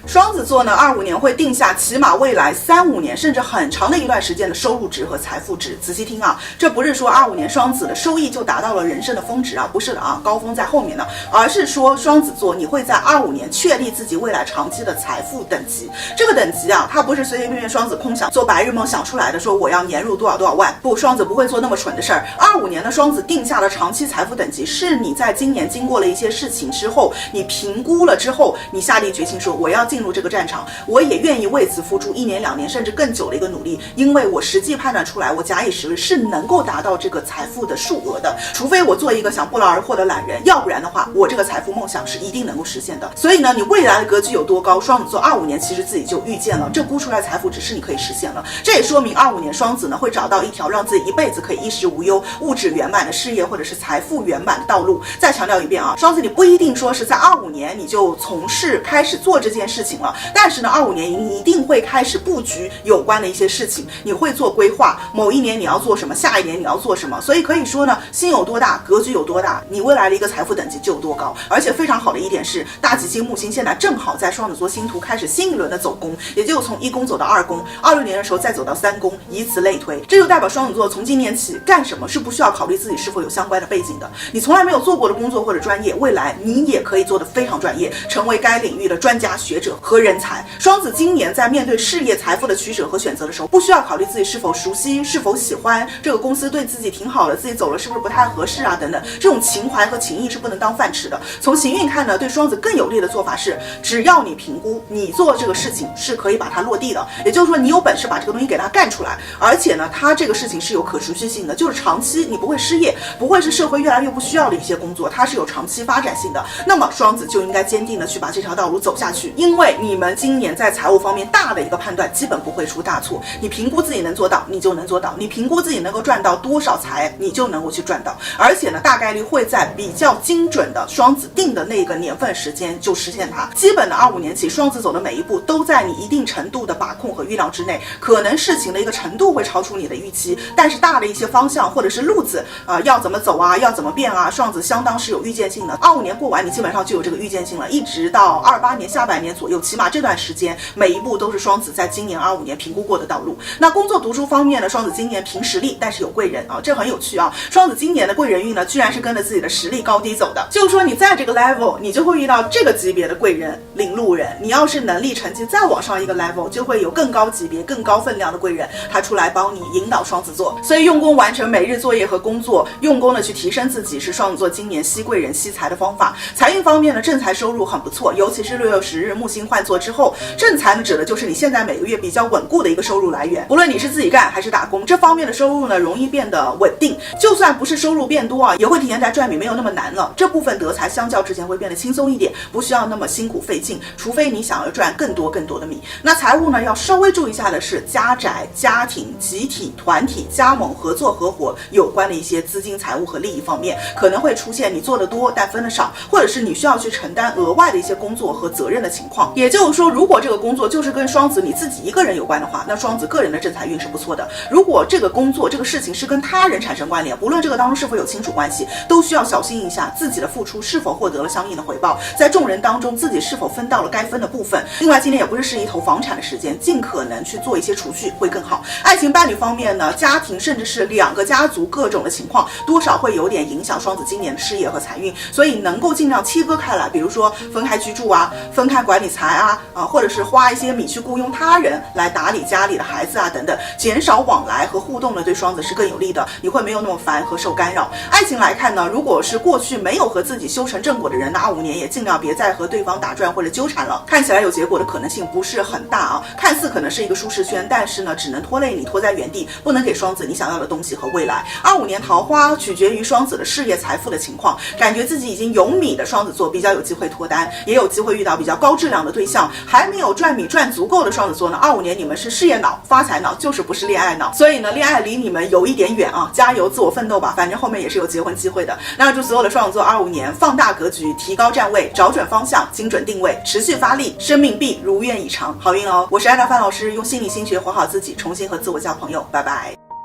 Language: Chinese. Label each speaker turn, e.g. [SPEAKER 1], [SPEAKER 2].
[SPEAKER 1] 双子座呢，25年会定下起码未来3-5年甚至很长的一段时间的收入值和财富值。仔细听啊，这不是说25年双子的收益就达到了人生的峰值啊，不是的啊，高峰在后面呢，而是说双子座你会在25年确立自己未来长期的财富等级。这个等级啊，它不是随随便便双子空想做白日梦想出来的，说我要年入多少多少万，不，双子不会做那么蠢的事儿。25年的双子定下的长期财富等级，是你在今年经过了一些事情之后，你评估了之后，你下定决心说我要进入这个战场，我也愿意为此付出1年2年甚至更久的一个努力，因为我实际判断出来，我假以时日是能够达到这个财富的数额的，除非我做一个想不劳而获的懒人，要不然的话，我这个财富梦想是一定能够实现的。所以呢，你未来的格局有多高，双子座25年其实自己就预见了，这估出来财富只是你可以实现了。这也说明25年双子呢会找到一条让自己一辈子可以衣食无忧、物质圆满的事业或者是财富圆满的道路。再强调一遍啊，双子你不一定说是在25年你就从事开始做这件事情了，但是呢25年你一定会开始布局有关的一些事情，你会做规划，某一年你要做什么，下一年你要做什么。所以可以说呢，心有多大格局有多大，你未来的一个财富等级就有多高。而且非常好的一点是，大吉星木星现在正好在双子座星图开始新一轮的走宫，也就从1宫走到2宫，26年的时候再走到3宫，以此类推。这就代表双子座从今年起干什么是不需要考虑自己是否有相关的背景的，你从来没有做过的工作或者专业，未来你也可以做得非常专业，成为该领域的专家学者和人才。双子今年在面对事业财富的取舍和选择的时候，不需要考虑自己是否熟悉，是否喜欢，这个公司对自己挺好的，自己走了是不是不太合适啊等等，这种情怀和情谊是不能当饭吃的。从行运看呢，对双子更有利的做法是，只要你评估你做这个事情是可以把它落地的，也就是说你有本事把这个东西给它干出来，而且呢它这个事情是有可持续性的，就是长期你不会失业，不会是社会越来越不需要的一些工作，它是有长期发展性的。那么双子就应该坚定的去把这条道路走下去，因为你们今年在财务方面大的一个判断基本不会出大错，你评估自己能做到你就能做到，你评估自己能够赚到多少财你就能够去赚到，而且呢大概率会在比较精准的双子定的那个年份时间就实现它。基本的25年起，双子走的每一步都在你一定程度的把控和预料之内，可能事情的一个程度会超出你的预期，但是大的一些方向或者是路子要怎么走啊，要怎么变啊，双子相当是有预见性的。25年过完你基本上就有这个预见性了，一直到28年下半年左右，起码这段时间每一步都是双子在今年25年评估过的道路。那工作读书方面呢，双子今年凭实力，但是有贵人啊，这很有趣啊。双子今年的贵人运呢，居然是跟着自己的实力高低走的，就是说你在这个 level 你就会遇到这个级别的贵人领路人，你要是能力成绩再往上一个 level， 就会有更高级别更高分量的贵人，他出来帮你引导双子座。所以用功完成每日作业和工作，用功的去提升自己，是双子座今年吸贵人吸财的方法。财运方面呢，正财收入很不错，尤其是6月10日木星换座之后，正财呢指的就是你现在每个月比较稳固的一个收入来源，不论你是自己干还是打工，这方面的收入呢容易变得稳定，就算不是收入变多啊，也会体现在赚米没有那么难了，这部分得财相较之前会变得轻松一点，不需要那么辛苦费劲，除非你想要赚更多的米。那财务呢要稍微注意一下的是家宅、家庭、集体、团体、加盟、合作、合伙有关的一些资金财务和利益方面，可能会出现你做得多但分得少，或者是你需要去承担额外的一些工作和责任的情况。也就是说，如果这个工作就是跟双子你自己一个人有关的话，那双子个人的正财运是不错的。如果这个工作这个事情是跟他人产生关联，不论这个当中是否有亲属关系，都需要小心一下自己的付出是否获得了相应的回报，在众人当中自己是否分到了该分的部分。另外今年也不是适宜投房产的时间，尽可能去做一些储蓄会更好。爱情伴侣方面呢，家庭甚至是2个家族各种的情况多少会有点影响双子今年的事业和财运，所以能够尽量切割开来，比如说分开居住啊，分开管理财或者是花一些米去雇佣他人来打理家里的孩子啊等等，减少往来和互动呢，对双子是更有利的，你会没有那么烦和受干扰。爱情来看呢，如果是过去没有和自己修成正果的人，那25年也尽量别再和对方打转或者纠缠了，看起来有结果的可能性不是很大啊，看似可能是一个舒适圈，但是呢只能拖累你拖在原地，不能给双子你想要的东西和未来。25年桃花取决于双子的事业财富的情况，感觉自己已经有米的双子座比较有机会脱单，也有机会遇到比较高质量的对象。还没有赚米赚足够的双子座呢，25年你们是事业脑发财脑，就是不是恋爱脑，所以呢恋爱离你们有一点远啊，加油自我奋斗吧，反正后面也是有结婚机会的。那祝所有的双子座25年放大格局，提高站位，找准方向，精准定位，持续发力，生命必如愿以偿，好运哦。我是安达范老师，用心理心学活好自己，重新和自我交朋友，拜拜。